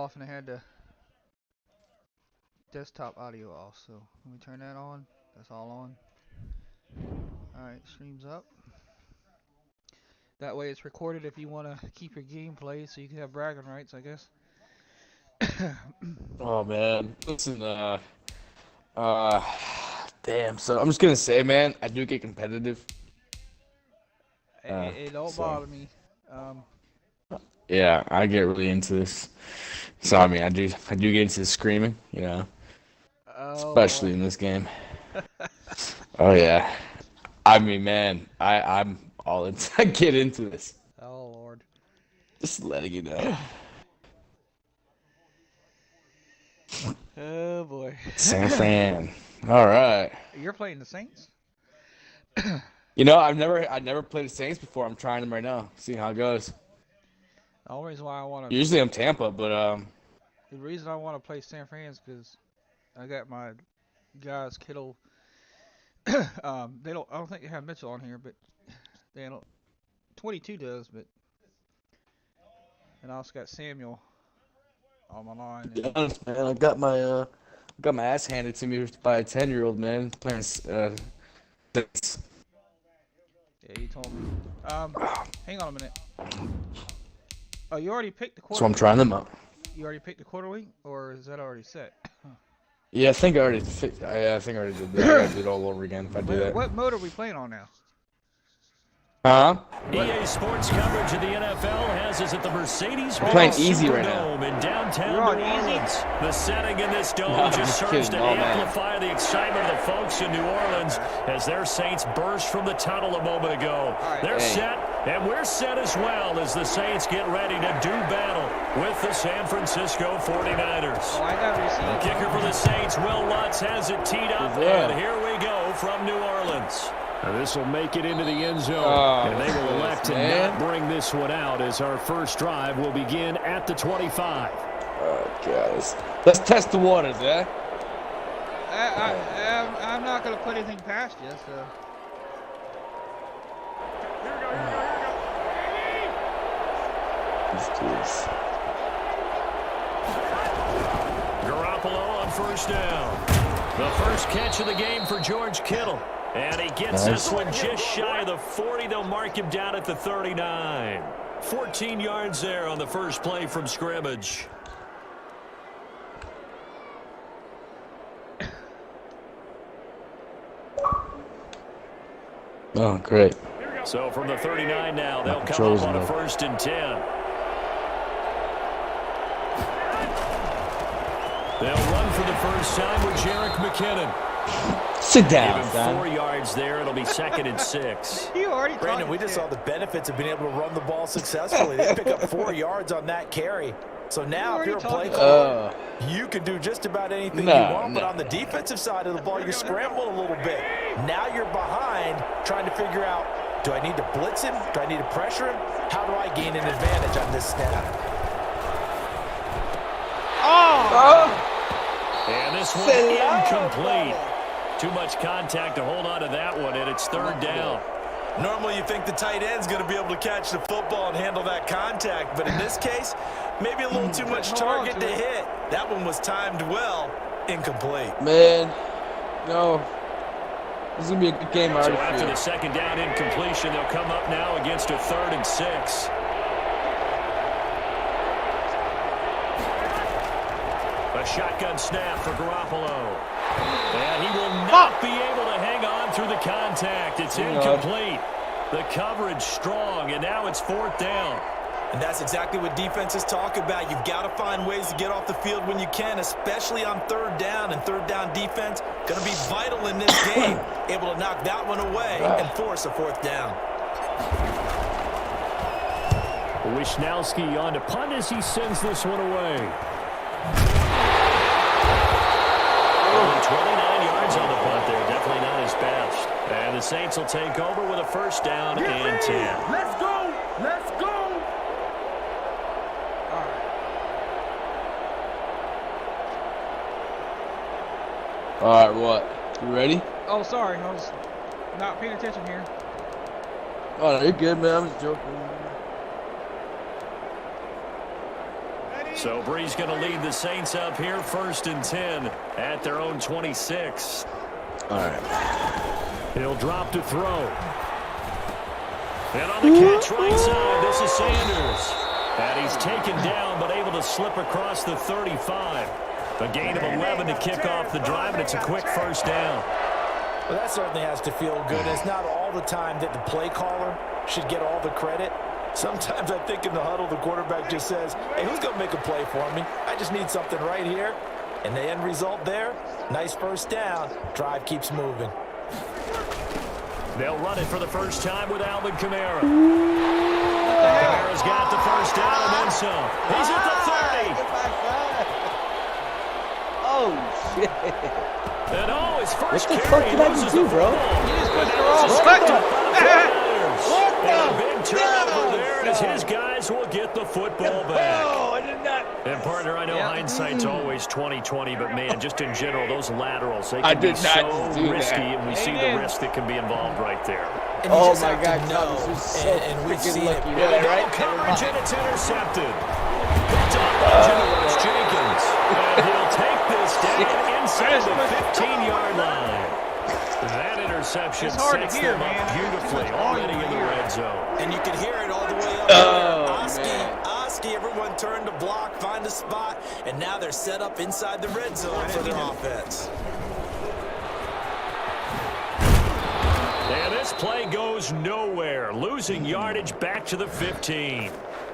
Off and I had the desktop audio off, so let me turn that on. That's all on. Alright, stream's up. That way it's recorded if you want to keep your gameplay so you can have bragging rights, I guess. Oh man, listen, uh, damn. So I'm just gonna say, man, I do get competitive. It don't So bother me. Um, yeah, I get really into this. So I mean, I do get into the screaming, oh boy. especially in this game. Oh yeah, I mean, man, I'm all into. I get into this. Oh lord. Just letting you know. Oh boy. San Fran. All right. You're playing the Saints? I've never played the Saints before. I'm trying them right now. See how it goes. The only reason why I want to, Usually I'm Tampa, but the reason I want to play San Fran is because I got my guys Kittle. They don't. I don't think they have Mitchell on here, but they don't. 22 does, but and I also got Samuel on my line, to be and honest, man, I got my ass handed to me by a 10-year-old man playing Saints. yeah, you told me. Hang on a minute. Oh, you already picked the So I'm quarterly? trying them out. You already picked the quarterly, or is that already set? Yeah, I think I already I think I already did that. I gotta do it all over again if I do that. What mode are we playing on now? Huh? EA Sports coverage of the NFL has us at the Mercedes-Benz playing easy right now. Superdome in downtown You're on New easy? Orleans. The setting in this dome No, I'm just just serves kidding. to Oh, man. amplify the excitement of the folks in New Orleans as their Saints burst from the tunnel a moment ago. Right. They're Hey. set, and we're set as well as the Saints get ready to do battle with the San Francisco 49ers. Oh, I got The received. kicker for the Saints, Will Lutz, has it teed up, Yeah. and here we go from New Orleans. This will make it into the end zone, Oh, and they will elect to man. not bring this one out as our first drive will begin at the 25. Oh, guys. Let's test the waters, eh? I'm not going to put anything past you, so. Let's do this. Garoppolo on first down. The first catch of the game for George Kittle. And he gets Nice. this one just shy of the 40. They'll mark him down at the 39. 14 yards there on the first play from scrimmage. Oh, great. So from the 39 now, they'll come Controls up on a enough. 1st and 10. They'll run for the first time with Jerick McKinnon. Sit down, Give him son. 4 yards there. It'll be 2nd and 6. You already Brandon, we just saw the benefits of being able to run the ball successfully. They pick up 4 yards on that carry. So now if you're a play caller, you can do just about anything you want. But on the defensive side of the ball, you're scrambling a little bit. Now you're behind trying to figure out, do I need to blitz him? Do I need to pressure him? How do I gain an advantage on this snap? And this one incomplete. Too much contact to hold on to that one, and it's 3rd down. Normally you think the tight end's going to be able to catch the football and handle that contact. But in this case, maybe a little too much target to hit. That one was timed well. Incomplete. Man, no. This is going to be a good game, I So already after feel. the 2nd down incompletion, they'll come up now against a 3rd and 6. A shotgun snap for Garoppolo. And he will not be able to hang on through the contact. It's incomplete. The coverage strong, and now it's 4th down. And that's exactly what defenses talk about. You've got to find ways to get off the field when you can, especially on 3rd down. And 3rd down defense going to be vital in this game. Able to knock that one away and force a 4th down. Wisnowski on to punt as he sends this one away. Only 29 yards on the punt there. Definitely not his best. And the Saints will take over with a 1st down and 10. Let's go! Let's go! All right, what? You ready? Oh, sorry. I was not paying attention here. Oh, no, you're good, man. I'm just joking. So Bree's going to lead the Saints up here, 1st and 10 at their own 26. All right. He'll drop to throw. And on the catch right side, this is Sanders. And he's taken down, but able to slip across the 35. A gain of 11 to kick off the drive, and it's a quick 1st down. Well, that certainly has to feel good. It's not all the time that the play caller should get all the credit. Sometimes I think in the huddle, the quarterback just says, hey, who's going to make a play for me? I just need something right here. And the end result there, nice 1st down. Drive keeps moving. They'll run it for the first time with Alvin Kamara. Kamara's got the 1st down and then some. He's at the 30. Oh, shit. And his What first the carry, fuck did I loses do, the bro? football. You just And put the now wrong it's a button. And a big turnover there as his guys will get the football back. Oh, I did not. And partner, I know hindsight's always 20/20, but man, just in general, those laterals, they I can be did not so do that. risky, and we see the risk that can be involved right there. And you Oh, just my have God, to know, Thomas, you're so and we've freaking seen lucky. it. Yeah, Double right? coverage, and it's intercepted. Picked up by Janoris Jenkins. And he'll take this down inside the 15-yard line. That interception It's hard to sets hear, them up man. beautifully Too much already volume in the here. red zone. And you can hear it all the way up Oh, there. man. risky. Everyone turned to block, find a spot, and now they're set up inside the red zone for their offense. And this play goes nowhere, losing yardage back to the 15.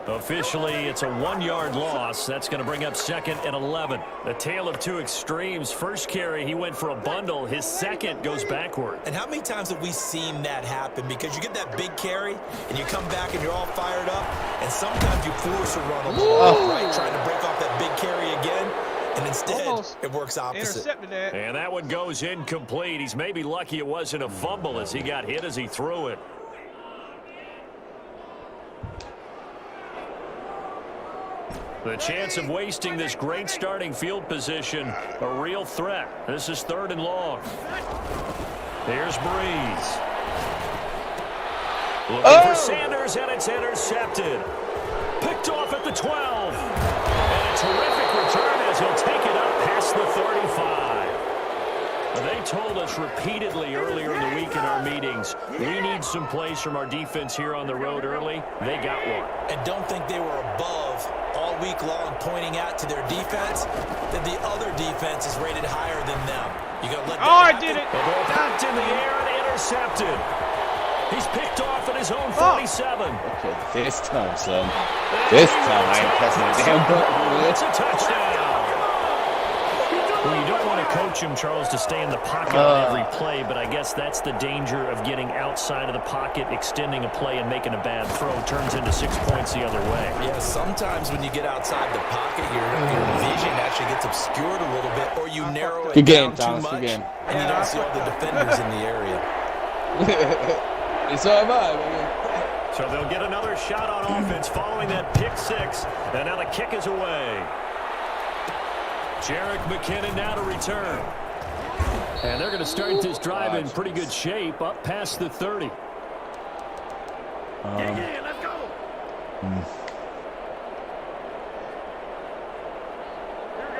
Officially, it's a 1-yard loss. That's going to bring up 2nd and 11. A tale of two extremes. First carry, he went for a bundle. His second goes backward. And how many times have we seen that happen? Because you get that big carry, and you come back and you're all fired up, and sometimes you force a run a little, right? Trying to break off that big carry again, and instead it works opposite. And that one goes incomplete. He's maybe lucky it wasn't a fumble as he got hit as he threw it. The chance of wasting this great starting field position, a real threat. This is 3rd and long. Here's Breeze. Looking for Sanders, and it's intercepted. Picked off at the 12. And a terrific return as he'll take it up past the 35. They told us repeatedly earlier in the week in our meetings, we need some plays from our defense here on the road early. They got one. And don't think they were above all week long pointing out to their defense that the other defense is rated higher than them. You got to let that happen. I did it. The ball popped in the air and intercepted. He's picked off at his own 47. Okay, this time, son. This time I ain't pressing the damn button. It's a touchdown. Well, you don't want to coach him, Charles, to stay in the pocket on every play, but I guess that's the danger of getting outside of the pocket, extending a play, and making a bad throw. Turns into 6 points the other way. Yeah, sometimes when you get outside the pocket, your vision actually gets obscured a little bit, or you narrow it down too much, and you don't see all the defenders in the area. And so am I, man. So they'll get another shot on offense following that pick 6, and now the kick is away. Jerick McKinnon now to return. And they're going to start this drive in pretty good shape, up past the 30. Let's go.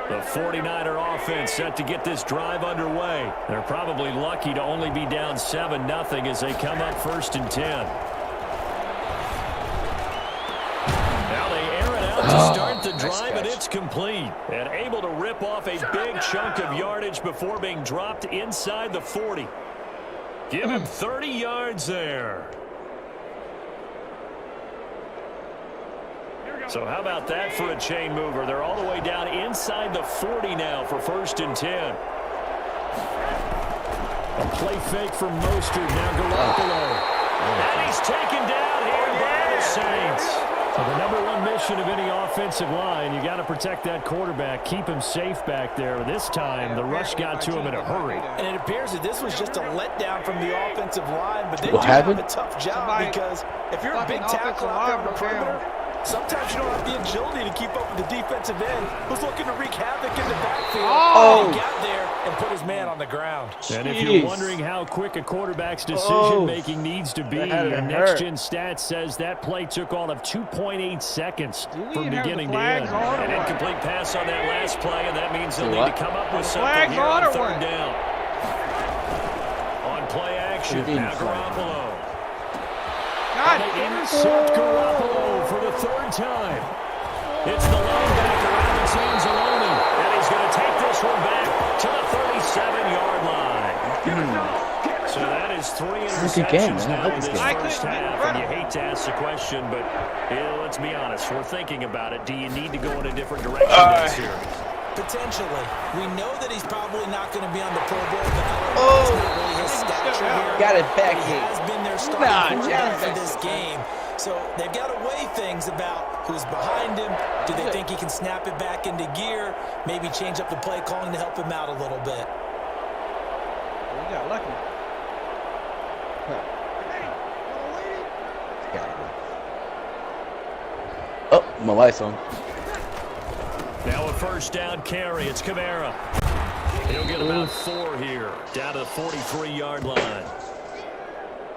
The 49er offense set to get this drive underway. They're probably lucky to only be down 7-0 as they come up 1st and 10. Now they air it out to start the drive, and it's complete. And able to rip off a big chunk of yardage before being dropped inside the 40. Give him 30 yards there. So how about that for a chain mover? They're all the way down inside the 40 now for 1st and 10. A play fake from Mostert. Now Garoppolo. And he's taken down here by the Saints. So the #1 mission of any offensive line, you got to protect that quarterback, keep him safe back there. This time, the rush got to him in a hurry. And it appears that this was just a letdown from the offensive line, but they do have a tough job because if you're a big tackle out there on the perimeter, sometimes you don't have the agility to keep up with the defensive end who's looking to wreak havoc in the backfield. He got there and put his man on the ground. And if you're wondering how quick a quarterback's decision-making needs to be, your next-gen stat says that play took all of 2.8 seconds from beginning to end. An incomplete pass on that last play, and that means they'll need to come up with something here on 3rd down. On play action, now Garoppolo. They intercept Garoppolo for the 3rd time. It's the linebacker, Alex Anzalone, and he's going to take this one back to the 37-yard line. So that is 3 interceptions now in this first half, and you hate to ask the question, but let's be honest, we're thinking about it. Do you need to go in a different direction next series? Potentially. We know that he's probably not going to be on the Pro Bowl, but that's not really his stature here. Got it back he here. has been their starting quarterback for this game. So they've got to weigh things about who's behind him. Do they think he can snap it back into gear? Maybe change up the play calling to help him out a little bit. We got lucky. Oh, my light's on. Now a 1st down carry. It's Kamara. He'll get about 4 here, down to the 43-yard line.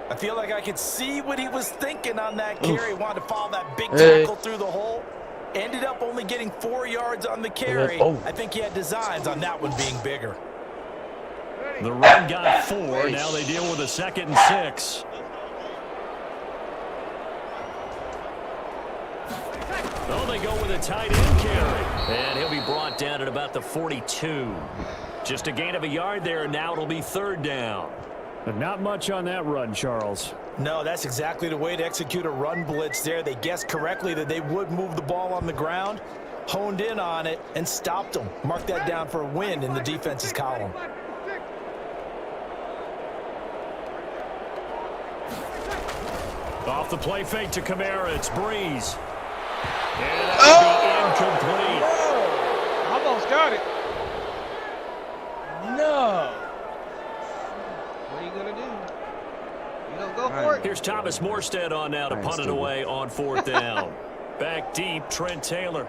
I feel like I could see what he was thinking on that carry. Wanted to follow that big tackle through the hole. Ended up only getting 4 yards on the carry. I think he had designs on that one being bigger. The run got 4. Now they deal with a 2nd and 6. Oh, they go with a tight end carry. And he'll be brought down at about the 42. Just a gain of a yard there, and now it'll be 3rd down. But not much on that run, Charles. No, that's exactly the way to execute a run blitz there. They guessed correctly that they would move the ball on the ground, honed in on it, and stopped them. Mark that down for a win in the defense's column. Off the play fake to Kamara, it's Breeze. And that'll be incomplete. Almost got it. No. What are you going to do? You don't go for it? Here's Thomas Morstead on now to punt it away on 4th down. Back deep, Trent Taylor.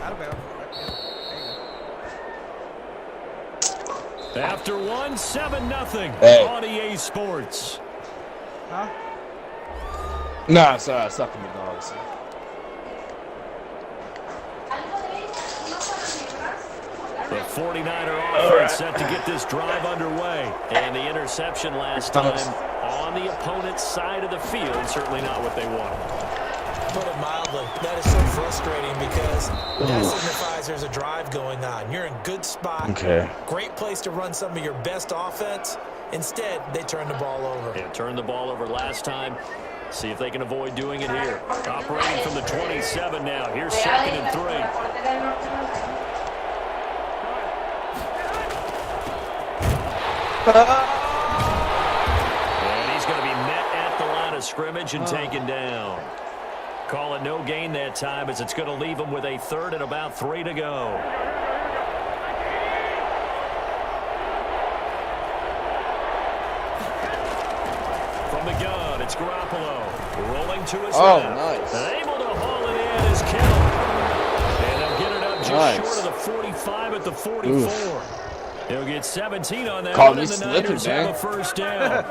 Out of bounds. After 1, 7-0 Hey. on EA Sports. Huh? Nah, sorry, I was sucking the dogs. The 49er offense set to get this drive underway. And the interception last time on the opponent's side of the field. Certainly not what they wanted. Put it mildly, that is so frustrating because that signifies there's a drive going on. You're in good spot. Okay. Great place to run some of your best offense. Instead, they turn the ball over. Yeah, turned the ball over last time. See if they can avoid doing it here. Operating from the 27 now. Here's 2nd and 3. And he's going to be met at the line of scrimmage and taken down. Call it no gain that time as it's going to leave him with a 3rd and about 3 to go. From the gun, it's Garoppolo. Rolling to his left. Nice. Able to haul it in is Kittle. And they'll get it up just short of the 45 at the 44. Oof. He'll get 17 on that one, and the Niners have a 1st down.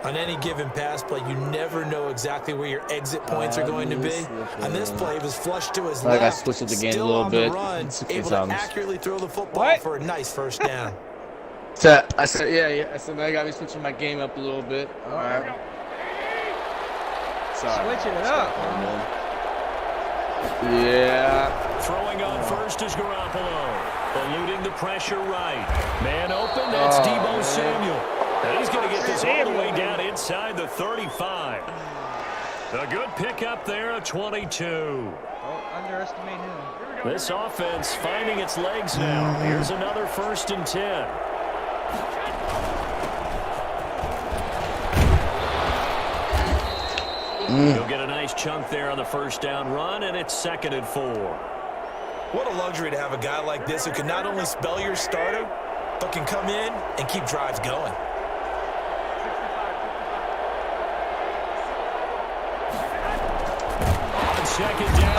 On any given pass play, you never know exactly where your exit points are going to be. On this play, it was flushed to his left. I switched it again a little bit. Run, able to accurately throw the football for a nice 1st down. So I said, yeah. I said, I got me switching my game up a little bit. All right. Sorry. Switching it up. Yeah. Throwing on first is Garoppolo. Eluding the pressure right. Man open, that's Deebo Samuel. And he's going to get this all the way down inside the 35. A good pickup there of 22. Don't underestimate him. This offense finding its legs now. Here's another 1st and 10. He'll get a nice chunk there on the 1st down run, and it's 2nd and 4. What a luxury to have a guy like this who can not only spell your starter, but can come in and keep drives going. On 2nd down,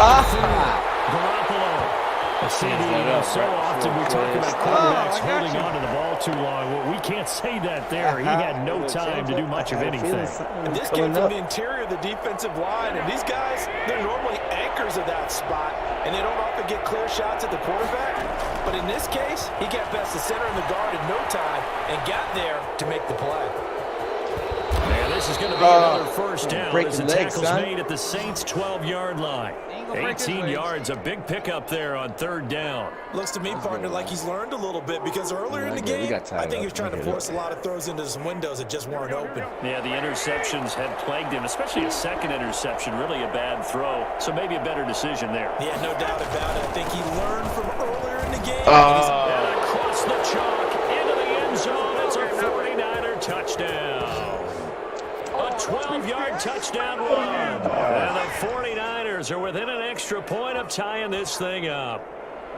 Garoppolo. Sandy, so often we talk about quarterbacks holding on to the ball too long. Well, we can't say that there. He had no time to do much of anything. And this came from the interior of the defensive line, and these guys, they're normally anchors of that spot, and they don't often get clear shots at the quarterback. But in this case, he got past the center and the guard in no time and got there to make the play. And this is going to be another 1st down as the tackle's made at the Saints' 12-yard line. 18 yards, a big pickup there on 3rd down. Looks to me, partner, like he's learned a little bit because earlier in the game, I think he was trying to force a lot of throws into some windows that just weren't open. Yeah, the interceptions had plagued him, especially a 2nd interception, really a bad throw. So maybe a better decision there. Yeah, no doubt about it. I think he learned from earlier in the game. And across the chalk, into the end zone, it's a 49er touchdown. A 12-yard touchdown run. And the 49ers are within an extra point of tying this thing up.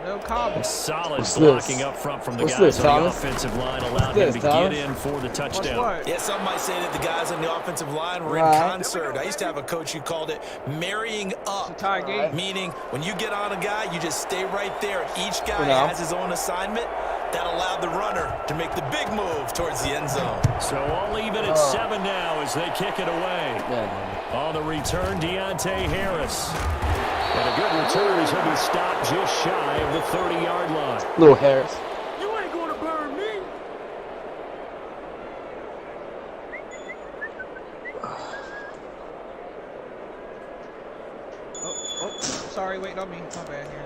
No comment. Solid blocking up front from the guys on the offensive line allowed him to get in for the touchdown. Yeah, some might say that the guys on the offensive line were in concert. I used to have a coach who called it marrying up, meaning when you get on a guy, you just stay right there. And each guy has his own assignment. That allowed the runner to make the big move towards the end zone. So all even at 7 now as they kick it away. On the return, Deontay Harris. And a good return as he'll be stopped just shy of the 30-yard line. Little Harris. You ain't going to burn me. sorry, waiting on me. My bad here.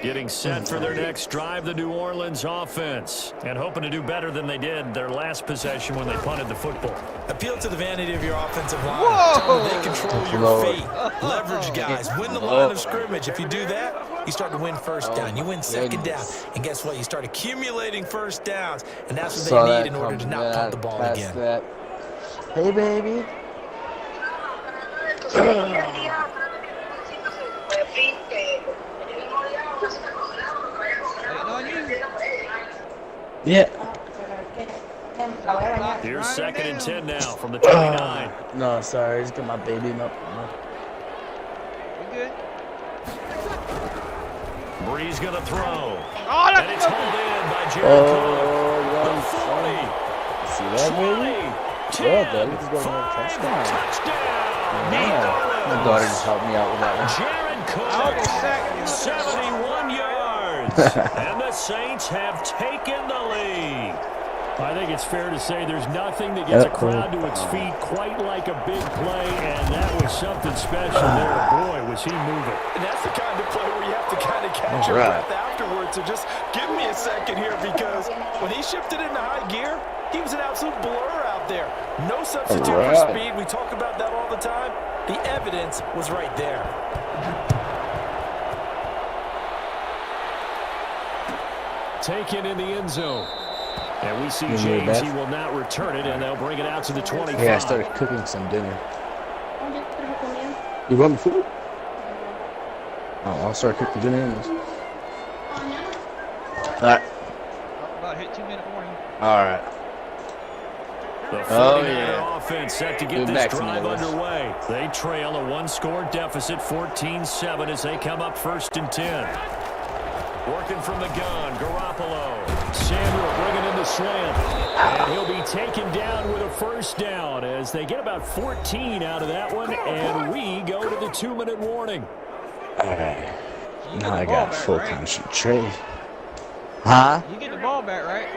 Getting set for their next drive, the New Orleans offense, and hoping to do better than they did their last possession when they punted the football. Appeal to the vanity of your offensive line. Whoa! Tell them they control your feet. Leverage guys. Win the line of scrimmage. If you do that, you start to win first down. You win second down. And guess what? You start accumulating first downs. And that's what they need in order to not punt the ball again. Hey, baby. Yeah. Here's 2nd and 10 now from the 29. No, sorry. Just get my baby. No. You good? Breeze going to throw. Oh, And it's hauled in by Jared Cook. The 40. See that, baby? 20. Yeah, baby. 10. He's going to 5. touchdown. Touchdown. Yeah. My daughter just helped me out with that one. Jared I almost sacked you. Cook, 71 yards. And the Saints have taken the lead. I think it's fair to say there's nothing that gets a crowd to its feet quite like a big play, and that was something special there. Boy, was he moving. And that's the kind of play where you have to kind of catch your breath afterwards. So just give me a second here, because when he shifted into high gear, he was an absolute blur out there. No substitute for speed. We talk about that all the time. The evidence was right there. Taken in the end zone. And we see James, he will not return it, and they'll bring it out to the 25. Yeah, I started cooking some dinner. You want me food? Oh, I'll start cooking dinner anyways. Alright. About hit 2-minute warning. Alright. The 49er offense set to get this drive underway. They trail a one-score deficit, 14-7, as they come up 1st and 10. Working from the gun, Garoppolo. Samuel bringing in the slant. And he'll be taken down with a first down as they get about 14 out of that one, and we go to the 2-minute warning. Alright. Now I got full concentration. Huh? You get the ball back, right?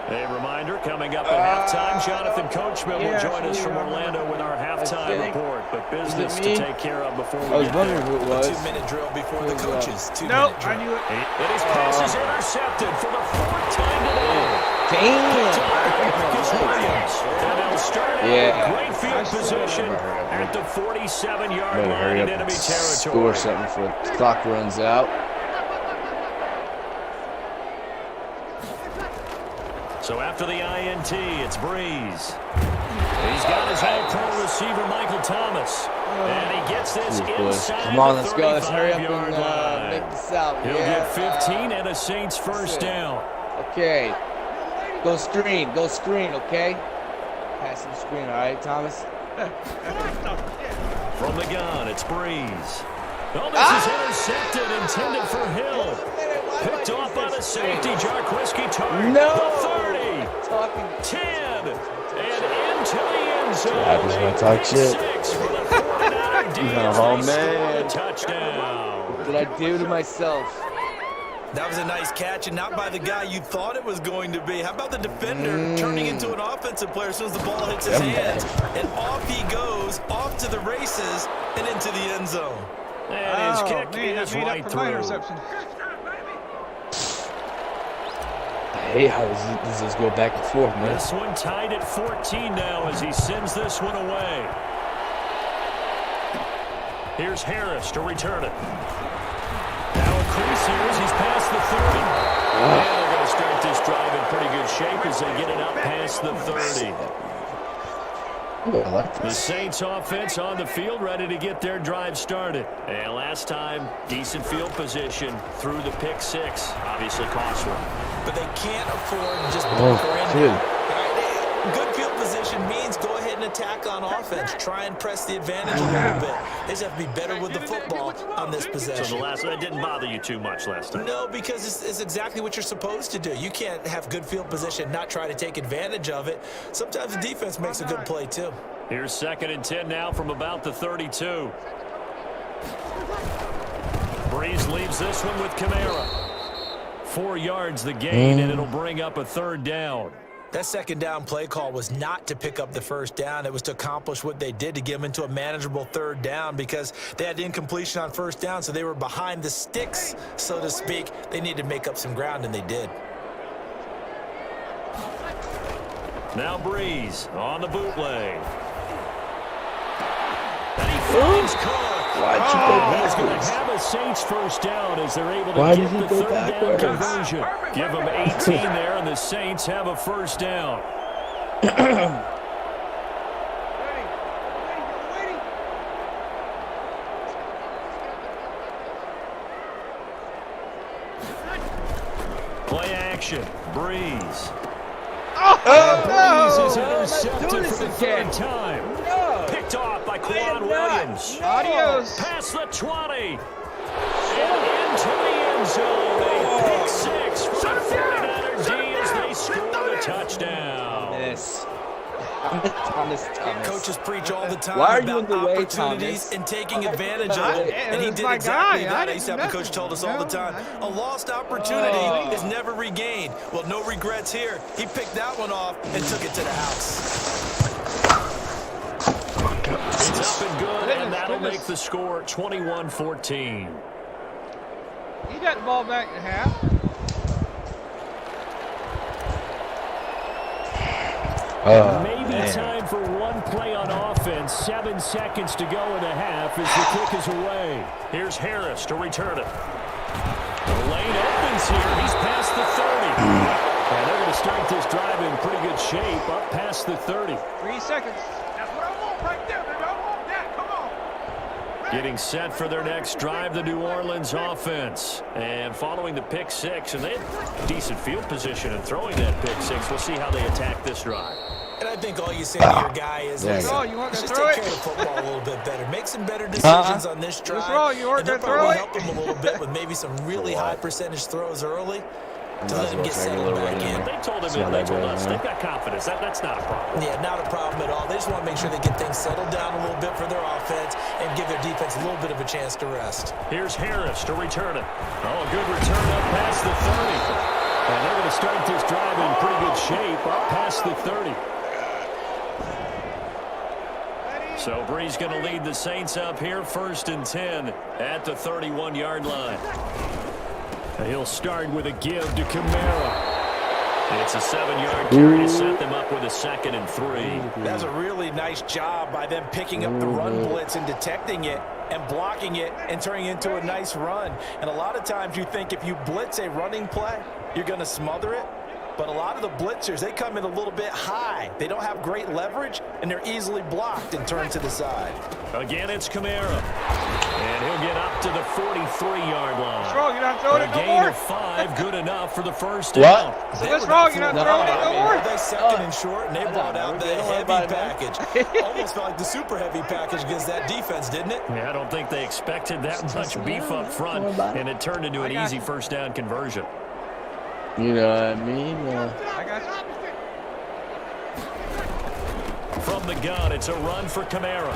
A reminder, coming up at halftime, Jonathan Coachman will join us from Orlando with our halftime report. But business to take care of before we get there. Who it was. 2-minute drill before the coaches. Nope, I knew it. And his pass is intercepted for the 4th time today. And they'll start out great field position at the 47-yard line in enemy territory. Score something before the clock runs out. So after the INT, it's Breeze. He's got his all-pro receiver, Michael Thomas. And he gets this inside Come on, the let's go. Let's hurry up 35-yard and line. make this out. He'll get 15 and a Saints first down. Okay. Go screen, okay? Pass the screen, all right, Thomas? From the gun, it's Breeze. Oh, this is intercepted, intended for Hill. Picked off by the safety, Jarquiski Tartt. No! The 30, 10, and into the end zone. I just want to talk shit. 6 for the 49er defense. Oh, They man. score a touchdown. What did I do to myself? That was a nice catch, and not by the guy you thought it was going to be. How about the defender turning into an offensive player as soon as the ball hits his hands? And off he goes, off to the races, and into the end zone. And his kick is right through. Interception. I hate how this is go back and forth, man. This one tied at 14 now as he sends this one away. Here's Harris to return it. Now a crease here as he's past the 30. And they're going to start this drive in pretty good shape as they get it up past the 30. The Saints offense on the field ready to get their drive started. And last time, decent field position through the pick 6. Obviously costly. But they can't afford to just bunker in. Good field position means go ahead and attack on offense. Try and press the advantage a little bit. They just have to be better with the football on this possession. So that didn't bother you too much last time? No, because it's exactly what you're supposed to do. You can't have good field position, not try to take advantage of it. Sometimes the defense makes a good play, too. Here's 2nd and 10 now from about the 32. Breeze leaves this one with Kamara. 4 yards the gain, and it'll bring up a 3rd down. That second down play call was not to pick up the first down. It was to accomplish what they did, to get them into a manageable third down, because they had incompletion on first down, so they were behind the sticks, so to speak. They needed to make up some ground, and they did. Now Breeze on the bootleg. And he finds Cook. He's going to have a Saints first down as they're able to get the third down conversion. Give them 18 there, and the Saints have a first down. Play action. Breeze. Breeze is intercepted for the third time. Picked off by Quan Williams. Adios. Past the 20. And into the end zone. A pick six for the 49er D as they score the touchdown. Yes. Thomas. Coaches preach all the time about opportunities and taking advantage of it. And he did exactly that. ASAP, the coach told us all the time. A lost opportunity is never regained. Well, no regrets here. He picked that one off and took it to the house. It's up and good, and that'll make the score 21-14. He got the ball back at half. Maybe time for one play on offense. 7 seconds to go in the half as the kick is away. Here's Harris to return it. The lane opens here. He's past the 30. And they're going to start this drive in pretty good shape, up past the 30. 3 seconds. That's what I want right there, baby. I want that. Come on. Getting set for their next drive, the New Orleans offense. And following the pick six, and they had decent field position in throwing that pick six. We'll see how they attack this drive. And I think all you say to your guy is, Oh, you want to just throw take it? care of the football a little bit better. Make some better decisions on this drive. What's wrong? You want and to they'll throw probably it? help him a little bit with maybe some really high percentage throws early to let him get settled back in. They told him, they told us, they've got confidence. That's not a problem. Yeah, not a problem at all. They just want to make sure they get things settled down a little bit for their offense and give their defense a little bit of a chance to rest. Here's Harris to return it. Oh, a good return up past the 30. And they're going to start this drive in pretty good shape, up past the 30. So Breeze going to lead the Saints up here, 1st and 10 at the 31-yard line. He'll start with a give to Kamara. It's a 7-yard carry to set them up with a 2nd and 3. That's a really nice job by them picking up the run blitz and detecting it and blocking it and turning it into a nice run. And a lot of times you think if you blitz a running play, you're going to smother it. But a lot of the blitzers, they come in a little bit high. They don't have great leverage, and they're easily blocked and turned to the side. Again, it's Kamara. And he'll get up to the 43-yard line. What's wrong? You're not throwing it no gain more? of 5, good enough for the first down. So what's wrong? You're not throwing it no more? They second and short, and they brought out the heavy package. Almost felt like the super heavy package against that defense, didn't it? Yeah, I don't think they expected that much beef up front, and it turned into an easy first down conversion. You know what I mean? I got you. From the gun, it's a run for Kamara.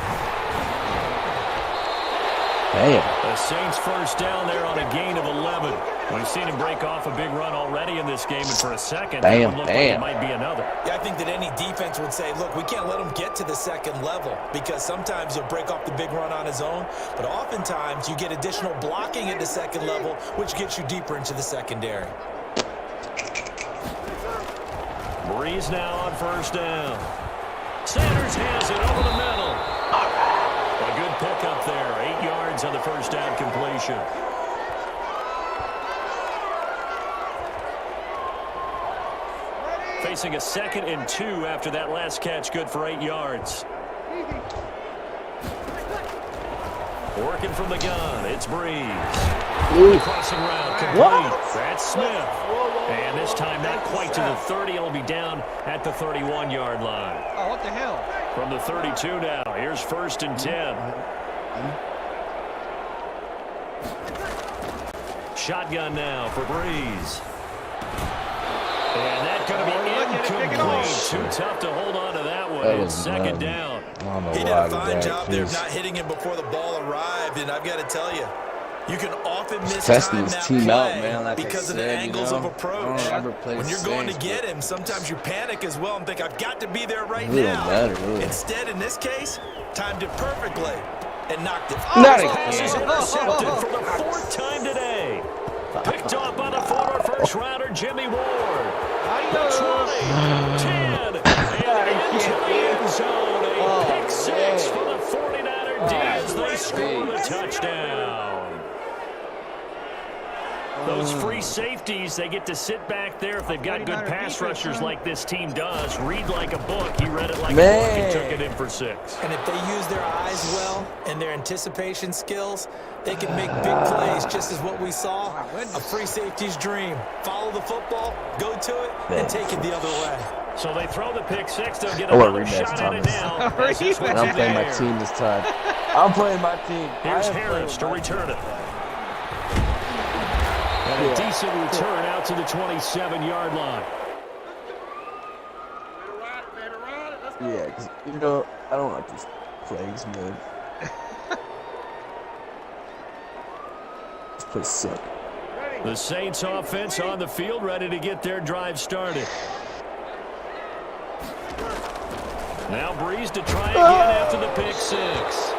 Damn. The Saints first down there on a gain of 11. We've seen him break off a big run already in this game, and for a second, that would look like it might be another. Yeah, I think that any defense would say, look, we can't let him get to the second level because sometimes he'll break off the big run on his own, but oftentimes you get additional blocking at the second level, which gets you deeper into the secondary. Breeze now on first down. Sanders has it over the middle. A good pickup there. 8 yards on the first down completion. Facing a 2nd and 2 after that last catch. Good for 8 yards. Working from the gun. It's Breeze. Crossing route complete. That's Smith. And this time not quite to the 30. It'll be down at the 31-yard line. Oh, what the hell? From the 32 now. Here's 1st and 10. Shotgun now for Breeze. And that's going to be incomplete. Too tough to hold on to that one. It's 2nd down. He did a fine job there of not hitting him before the ball arrived, and I've got to tell you, You can often miss testing time his that team play out, man. Like because I of the said, angles of approach. When you're going to get him, sometimes you panic as well and think, I've got to be there right now. Instead, in this case, timed it perfectly and knocked it. Not Pass is intercepted for the 4th time today. Picked off by the former first-rounder Jimmy Ward. The 20, 10, and into the end zone. A pick 6 for the 49er D as they score the touchdown. Those free safeties, they get to sit back there if they've got good pass rushers like this team does. Read like a book. He read it like a book and took it in for 6. And if they use their eyes well and their anticipation skills, they can make big plays, just as what we saw. A free safety's dream. Follow the football, go to it, and take it the other way. So they throw the pick 6. They'll get another shot at it now. I'm playing my team this time. I'm playing my team. Here's Harris to return it. And a decent return out to the 27-yard line. Yeah, because, you know, I don't like these plays, man. This place sucks. The Saints offense on the field, ready to get their drive started. Now Breeze to try again after the pick 6.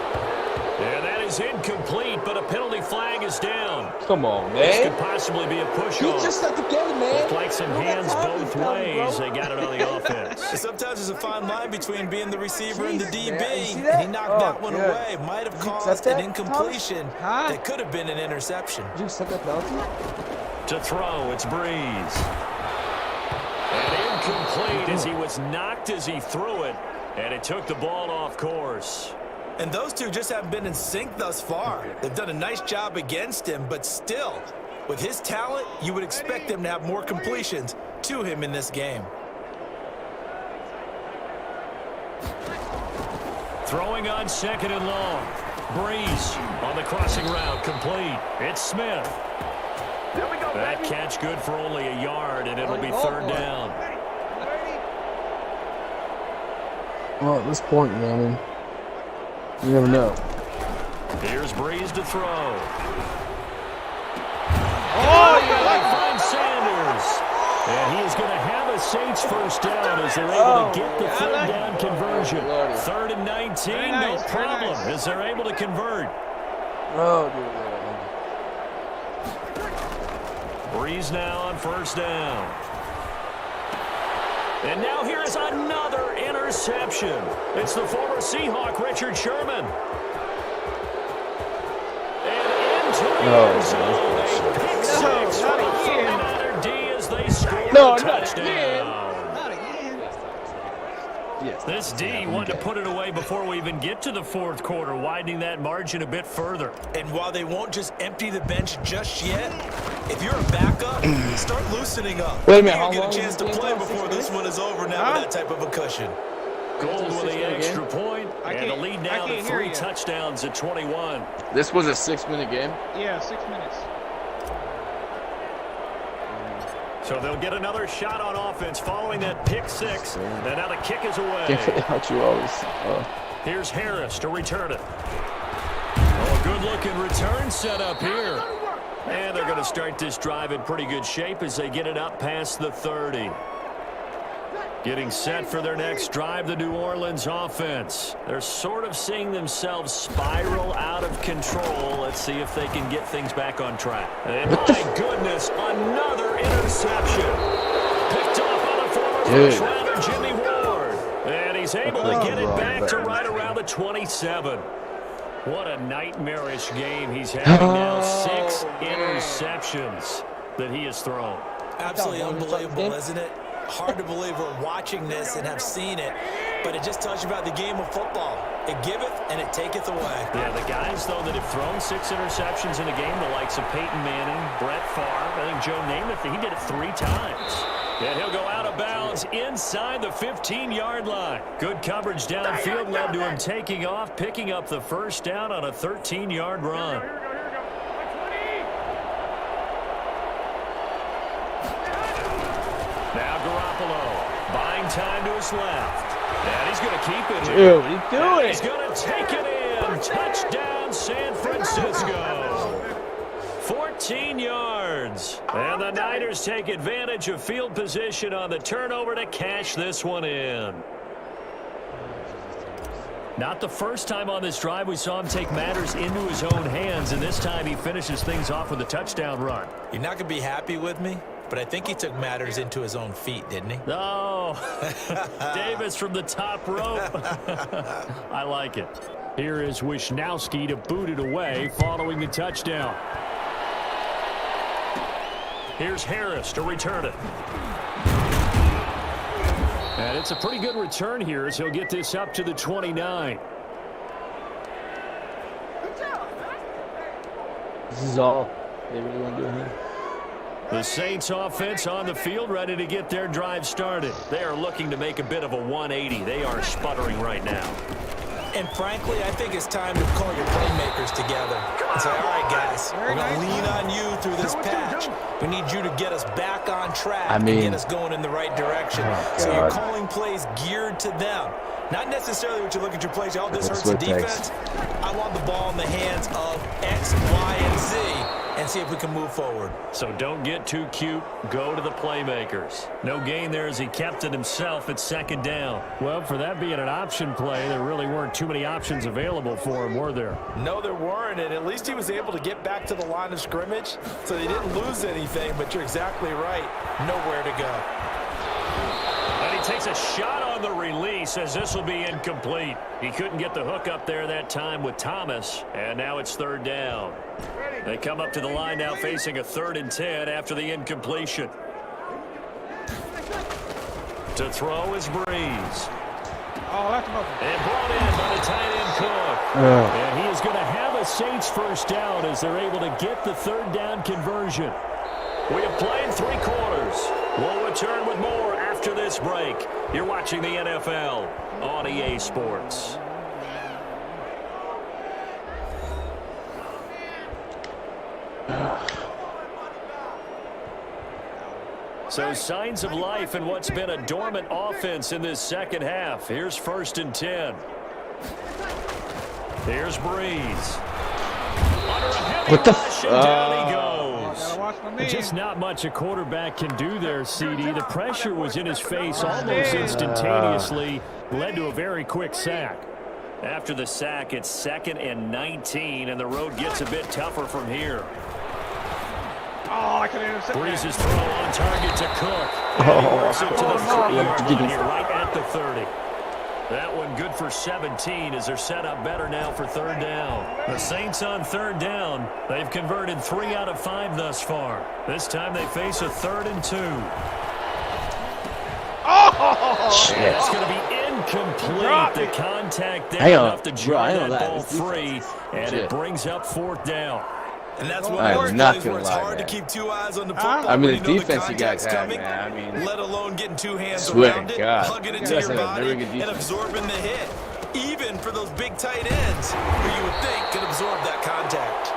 And that is incomplete, but a penalty flag is down. Come on, man. This could possibly be a push-off. Just stuck together, man. Looks like some hands both ways. They got it on the offense. Sometimes there's a fine line between being the receiver and the DB. And he knocked that one away. Might have caused an incompletion that could have been an interception. Did you accept that penalty? To throw, it's Breeze. And incomplete as he was knocked as he threw it. And it took the ball off course. And those two just haven't been in sync thus far. They've done a nice job against him, but still, with his talent, you would expect them to have more completions to him in this game. Throwing on 2nd and long. Breeze on the crossing route, complete. It's Smith. That catch good for only a yard, and it'll be 3rd down. Well, at this point, man, you never know. Here's Breeze to throw. Oh, yeah. Finds Sanders. And he is going to have a Saints first down as they're able to get the 3rd down conversion. 3rd and 19, no problem, as they're able to convert. Oh, Breeze now on 1st down. And now here is another interception. It's the former Seahawk, Richard Sherman. And into the end zone. A pick 6 for the 49er D as they score a touchdown. Yes. This D wanted to put it away before we even get to the 4th quarter, widening that margin a bit further. And while they won't just empty the bench just yet, if you're a backup, start loosening up. Wait a minute, You'll get a chance to play before this one is over now with that type of a cushion. Gold with the extra point, and the lead now to 3 touchdowns at 21. This was a 6-minute game? Yeah, 6 minutes. So they'll get another shot on offense following that pick 6. And now the kick is away. You always. Here's Harris to return it. Oh, good-looking return set up here. And they're going to start this drive in pretty good shape as they get it up past the 30. Getting set for their next drive, the New Orleans offense. They're sort of seeing themselves spiral out of control. Let's see if they can get things back on track. And my goodness, another interception. Picked off by the former first-rounder Jimmy Ward. And he's able to get it back to right around the 27. What a nightmarish game he's having now. 6 interceptions that he has thrown. Absolutely unbelievable, isn't it? Hard to believe we're watching this and have seen it, but it just tells you about the game of football. It giveth and it taketh away. Yeah, the guys, though, that have thrown 6 interceptions in a game, the likes of Peyton Manning, Brett Favre, I think Joe Namath, he did it 3 times. And he'll go out of bounds inside the 15-yard line. Good coverage downfield led to him taking off, picking up the 1st down on a 13-yard run. Now Garoppolo buying time to his left. And he's going to keep it here. Dude, what are you doing? He's going to take it in. Touchdown, San Francisco. And the Niners take advantage of field position on the turnover to cash this one in. Not the first time on this drive we saw him take matters into his own hands, and this time he finishes things off with a touchdown run. You're not going to be happy with me, but I think he took matters into his own feet, didn't he? No. Davis from the top rope. I like it. Here is Wisnowski to boot it away following the touchdown. Here's Harris to return it. And it's a pretty good return here as he'll get this up to the 29. This is all they really want to do here. The Saints offense on the field ready to get their drive started. They are looking to make a bit of a 180. They are sputtering right now. And frankly, I think it's time to call your playmakers together and say, all right, guys, we're going to lean on you through this patch. We need you to get us back on track and get us going in the right direction. So you're calling plays geared to them. Not necessarily what you look at your plays. Oh, this hurts the defense. I want the ball in the hands of X, Y, and Z and see if we can move forward. So don't get too cute. Go to the playmakers. No gain there as he kept it himself at second down. Well, for that being an option play, there really weren't too many options available for him, were there? No, there weren't, and at least he was able to get back to the line of scrimmage, so they didn't lose anything, but you're exactly right. Nowhere to go. And he takes a shot on the release as this will be incomplete. He couldn't get the hook up there that time with Thomas, and now it's third down. They come up to the line now facing a 3rd and 10 after the incompletion. To throw is Breeze. Oh, that's about and brought in by the tight end Cook. And he is going to have a Saints first down as they're able to get the 3rd down conversion. We have played 3 quarters. We'll return with more after this break. You're watching the NFL on EA Sports. So signs of life in what's been a dormant offense in this second half. Here's 1st and 10. Here's Breeze. What the down he goes. Just not much a quarterback can do there, CD. The pressure was in his face almost instantaneously. Led to a very quick sack. After the sack, it's 2nd and 19, and the road gets a bit tougher from here. Oh, I could have intercepted. Breeze's throw on target to Cook. And he works it to the 40-yard line here, right at the 30. That one good for 17 as they're set up better now for 3rd down. The Saints on 3rd down. They've converted 3 out of 5 thus far. This time they face a 3rd and 2. Oh, shit. It's going to be incomplete. The contact there enough to drive that ball free, and it brings up 4th down. And that's one of those plays where it's hard to keep 2 eyes on the football. I mean, the defense you guys have, man. I mean, let alone getting 2 hands around it, hugging it to your body, and absorbing the hit. Even for those big tight ends, who you would think could absorb that contact.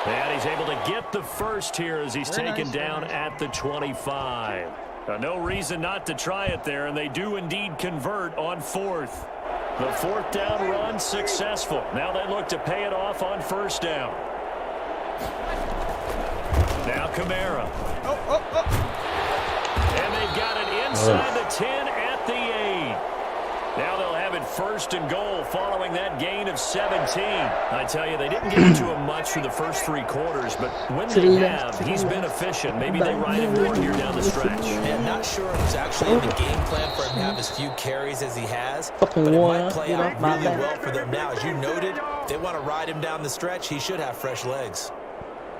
And he's able to get the first here as he's taken down at the 25. No reason not to try it there, and they do indeed convert on 4th. The 4th down run successful. Now they look to pay it off on 1st down. Now Kamara. And they've got it inside the 10 at the 8. Now they'll have it 1st and goal following that gain of 17. I tell you, they didn't get into him much for the first 3 quarters, but when they have, he's been efficient. Maybe they ride him more here down the stretch. I'm not sure it was actually in the game plan for him to have as few carries as he has, but it might play out really well for them now. As you noted, they want to ride him down the stretch. He should have fresh legs.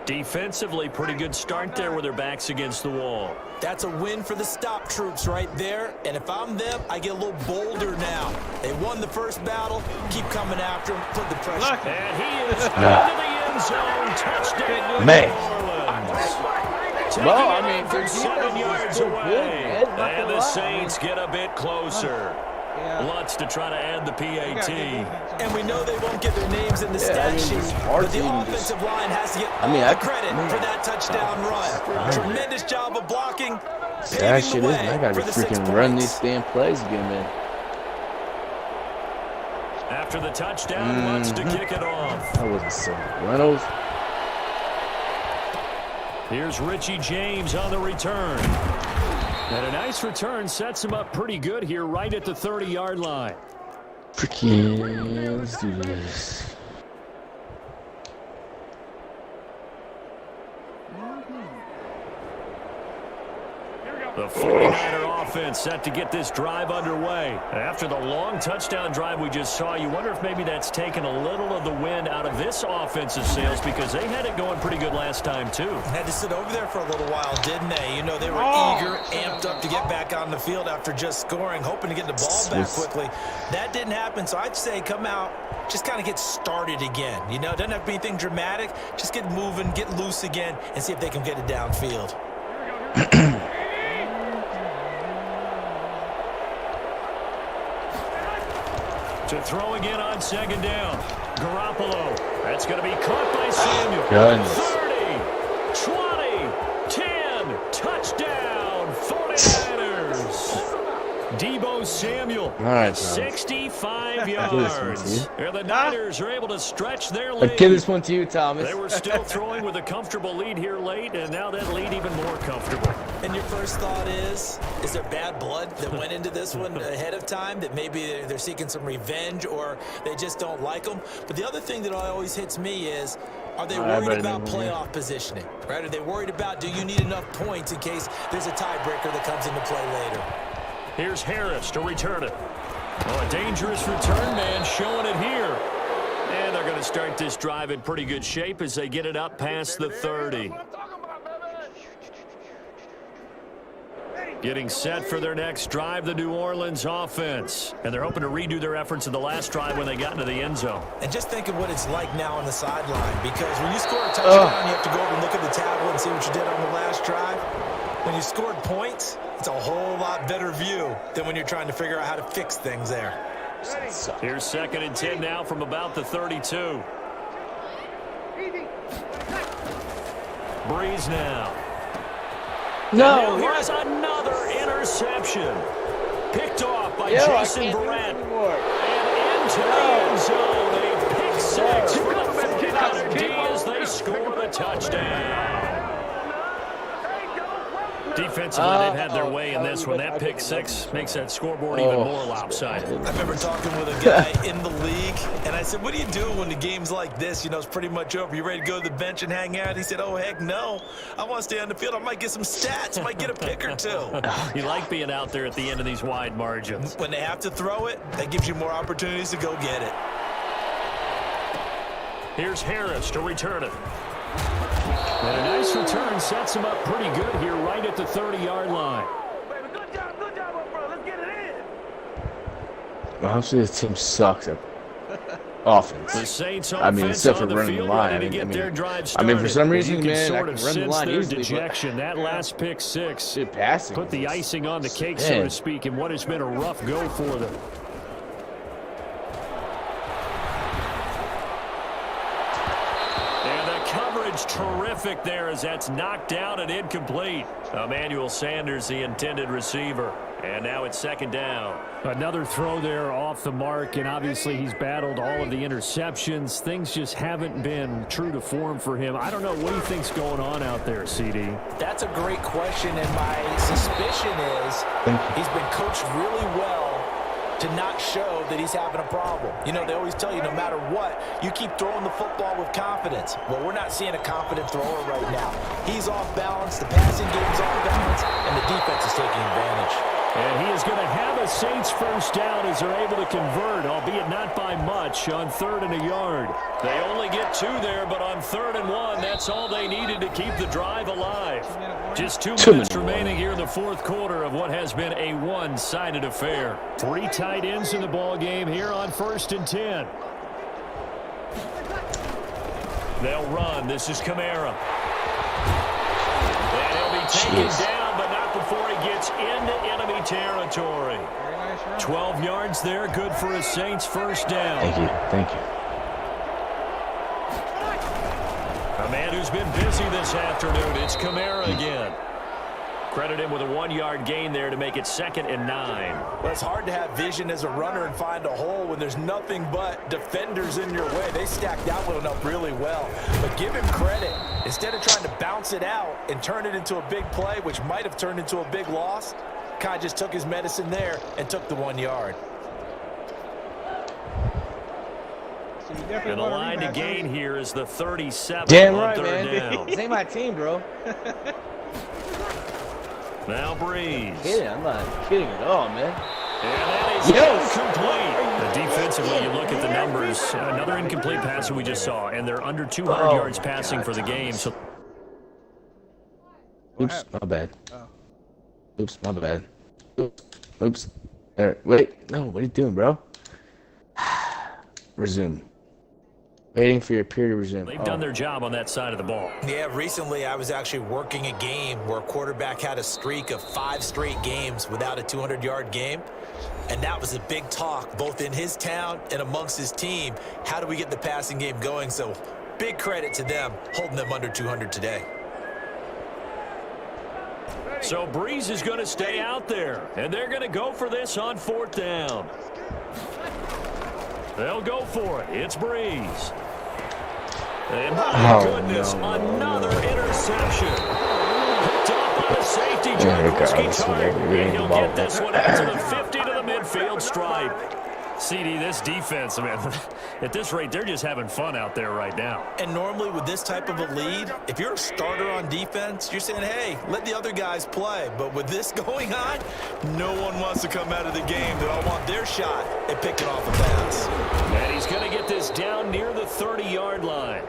Defensively, pretty good start there with their backs against the wall. That's a win for the stop troops right there. And if I'm them, I get a little bolder now. They won the first battle. Keep coming after him. Put the pressure. And he is into the end zone. Touchdown. Man. Well, I mean, they're 7 yards away. And the Saints get a bit closer. Lutz to try to add the PAT. And we know they won't get their names in the stat sheet, but the offensive line has to get all credit for that touchdown run. Tremendous job of blocking. That shit is. I gotta freaking run these damn plays again, man. After the touchdown, Lutz to kick it off. That wasn't so. Reynolds. Here's Richie James on the return. And a nice return sets him up pretty good here right at the 30-yard line. Freaking, let's do this. The 49er offense set to get this drive underway. After the long touchdown drive we just saw, you wonder if maybe that's taken a little of the wind out of this offensive sails because they had it going pretty good last time, too. Had to sit over there for a little while, didn't they? You know, they were eager, amped up to get back on the field after just scoring, hoping to get the ball back quickly. That didn't happen, so I'd say come out, just kind of get started again. You know, it doesn't have to be anything dramatic. Just get moving, get loose again, and see if they can get it downfield. To throw again on second down. Garoppolo. That's going to be caught by Samuel. Goodness. 30, 20, 10. Touchdown, 49ers. Debo Samuel, All right, 65 yards. And the Niners are able to stretch their lead. I'll give this one to you, Thomas. They were still throwing with a comfortable lead here late, and now that lead even more comfortable. And your first thought is there bad blood that went into this one ahead of time, that maybe they're seeking some revenge or they just don't like them? But the other thing that always hits me is, are they worried about playoff positioning? Right? Are they worried about, do you need enough points in case there's a tiebreaker that comes into play later? Here's Harris to return it. Oh, a dangerous return man showing it here. And they're going to start this drive in pretty good shape as they get it up past the 30. Getting set for their next drive, the New Orleans offense. And they're hoping to redo their efforts in the last drive when they got into the end zone. And just think of what it's like now on the sideline, because when you score a touchdown, you have to go over and look at the tablet and see what you did on the last drive. When you scored points, it's a whole lot better view than when you're trying to figure out how to fix things there. Here's 2nd and 10 now from about the 32. Breeze now. No, and here's another interception. Picked off by Jason Verrett. And into the end zone. A pick six for the 49er as they score the touchdown. Defensively, they've had their way in this one. That pick six makes that scoreboard even more lopsided. I remember talking with a guy in the league, and I said, what do you do when the game's like this? You know, it's pretty much over. You ready to go to the bench and hang out? He said, oh, heck no. I want to stay on the field. I might get some stats. I might get a pick or two. You like being out there at the end of these wide margins. When they have to throw it, that gives you more opportunities to go get it. Here's Harris to return it. And a nice return sets him up pretty good here right at the 30-yard line. Good job, bro. Let's get it in. Obviously, this team sucks at offense. The Saints I mean, except for on the running the field line. ready to get their drive started. I mean, for some reason, you can man, sort I of can run the sense line their easily. dejection. That last pick six Passing put the icing on the cake, so to speak, in what has been a rough go for them. Terrific there as that's knocked down and incomplete. Emmanuel Sanders, the intended receiver. And now it's 2nd down. Another throw there off the mark, and obviously he's battled all of the interceptions. Things just haven't been true to form for him. I don't know. What do you think's going on out there, CD? That's a great question, and my suspicion is he's been coached really well to not show that he's having a problem. You know, they always tell you no matter what, you keep throwing the football with confidence. Well, we're not seeing a confident thrower right now. He's off balance, the passing game's off balance, and the defense is taking advantage. And he is going to have a Saints first down as they're able to convert, albeit not by much, on 3rd and a yard. They only get 2 there, but on 3rd and 1, that's all they needed to keep the drive alive. Just 2 minutes remaining here in the 4th quarter of what has been a one-sided affair. 3 tight ends in the ball game here on 1st and 10. They'll run. This is Kamara. And he'll be taken down, but not before he gets into enemy territory. 12 yards there, good for a Saints first down. Thank you. A man who's been busy this afternoon. It's Kamara again. Credit him with a 1-yard gain there to make it 2nd and 9. Well, it's hard to have vision as a runner and find a hole when there's nothing but defenders in your way. They stacked that one up really well. But give him credit. Instead of trying to bounce it out and turn it into a big play, which might have turned into a big loss, Kai just took his medicine there and took the 1 yard. And the line to gain here is the 37 Damn on right, 3rd man. down. This ain't my team, bro. Now Breeze. I'm not kidding at all, man. And that is incomplete. Defensively, you look at the numbers. Another incomplete pass that we just saw, and they're under 200 yards passing for the game. So, oops, my bad. Oh. Oops, my bad. Oops. There. Wait, no, what are you doing, bro? Resume. Waiting for your peer to resume. they've done their job on that side of the ball. Yeah, recently I was actually working a game where a quarterback had a streak of 5 straight games without a 200-yard game. And that was a big talk, both in his town and amongst his team. How do we get the passing game going? So big credit to them, holding them under 200 today. So Breeze is going to stay out there, and they're going to go for this on 4th down. They'll go for it. It's Breeze. And my goodness, another interception. Picked off by the safety, and he'll get this one out to the 50 to the midfield stripe. CD, this defense, man, at this rate, they're just having fun out there right now. And normally with this type of a lead, if you're a starter on defense, you're saying, hey, let the other guys play. But with this going on, no one wants to come out of the game. They all want their shot at picking off a pass. And he's going to get this down near the 30-yard line.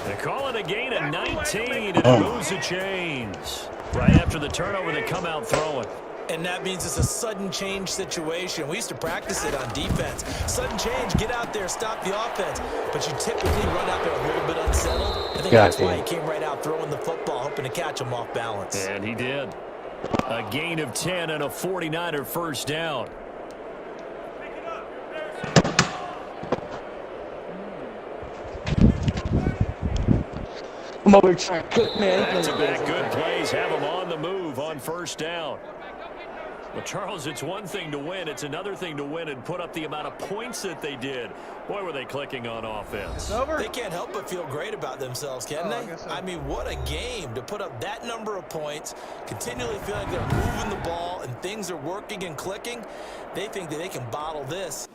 They call it a gain of 19, and it moves the chains. Right after the turnover, they come out throwing. And that means it's a sudden change situation. We used to practice it on defense. Sudden change, get out there, stop the offense. But you typically run out there a little bit unsettled. I think that's why he came right out throwing the football, hoping to catch him off balance. And he did. A gain of 10 and a 49er first down. Come over trying to cook, man. Back-to-back good plays have them on the move on first down. Well, Charles, it's one thing to win. It's another thing to win and put up the amount of points that they did. Boy, were they clicking on offense. It's over? They can't help but feel great about themselves, can they? I mean, what a game to put up that number of points, continually feeling like they're moving the ball and things are working and clicking. They think that they can bottle this.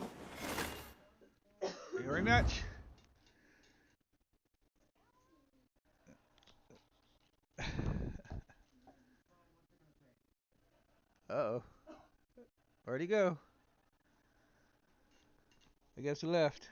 Rematch? Uh-oh. Where'd he go? I guess he left.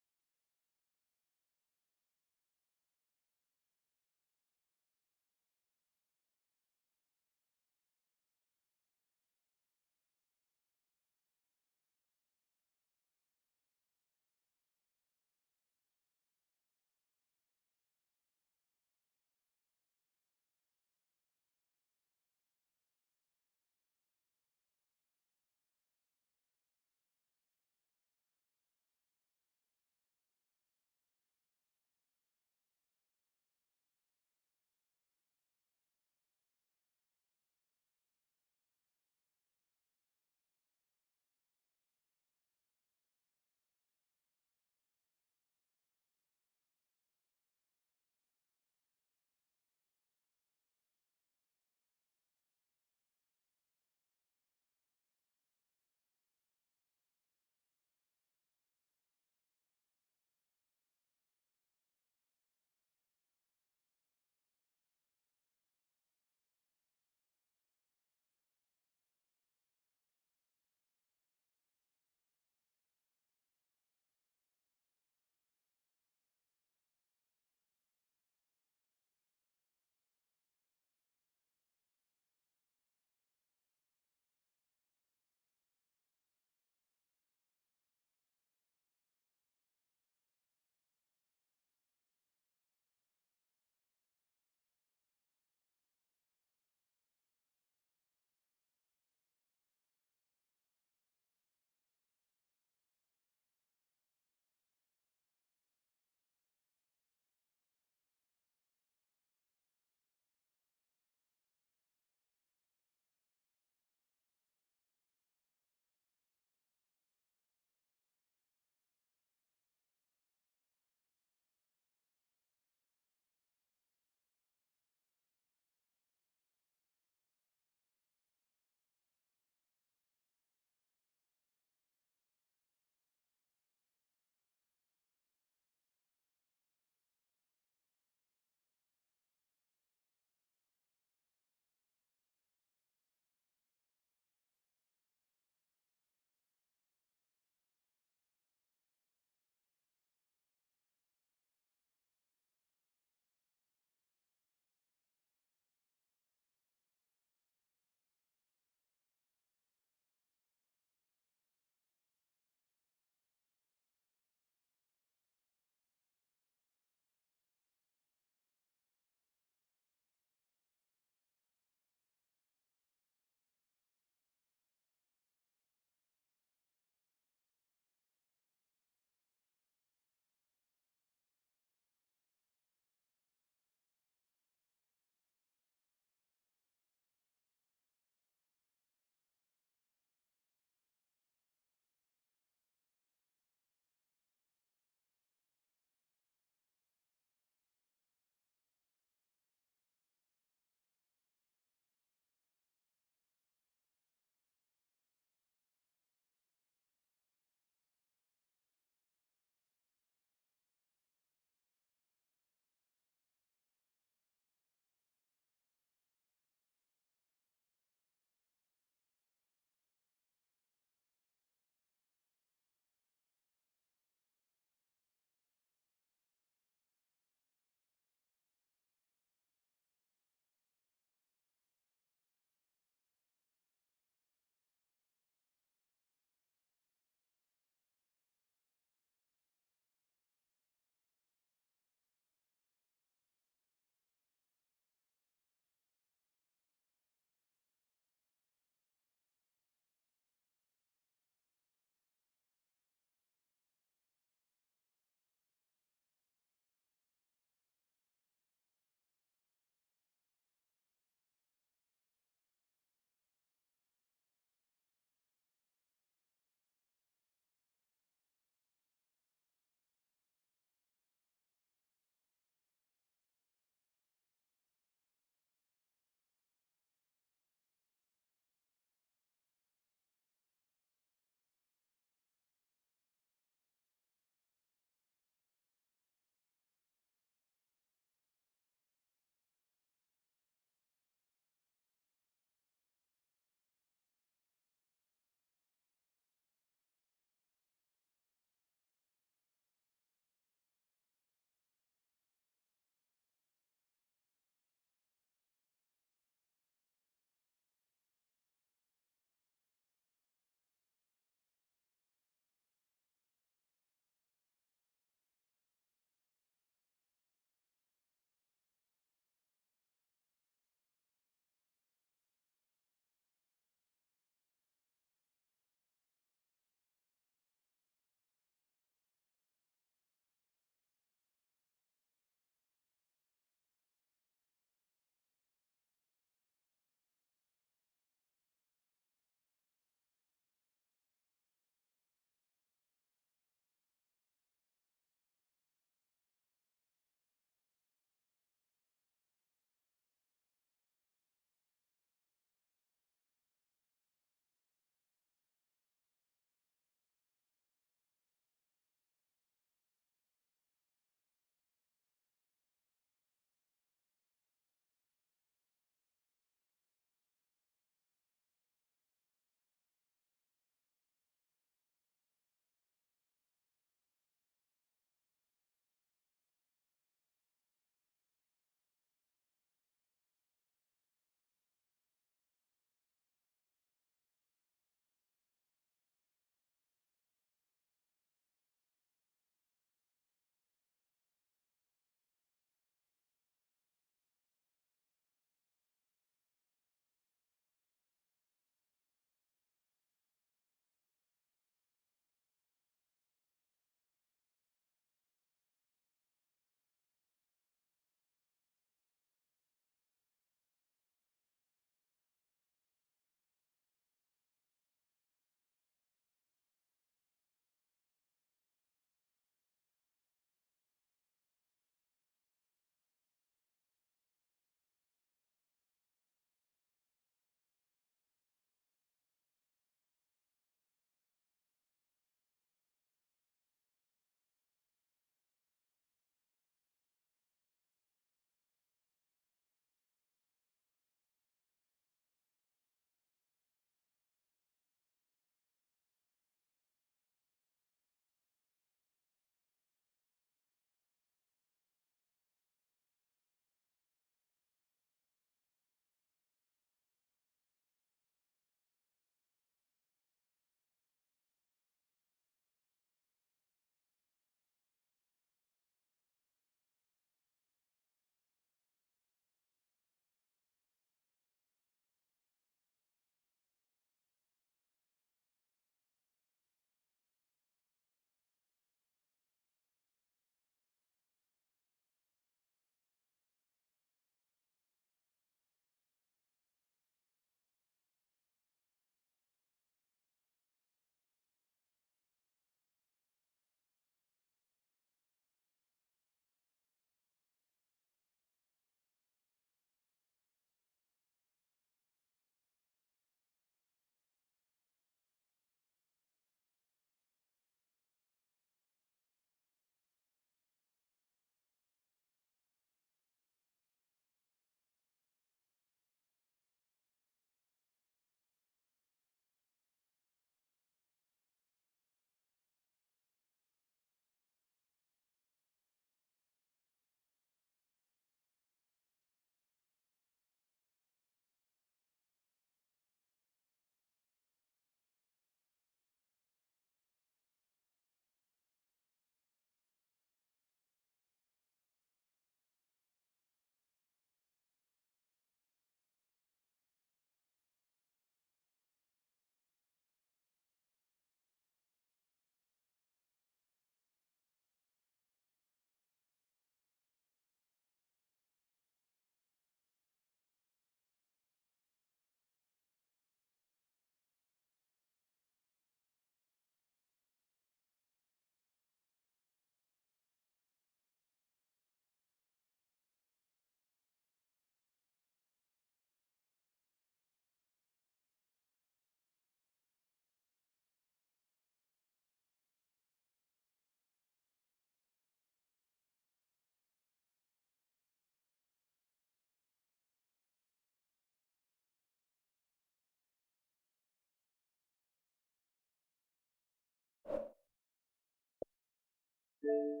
you.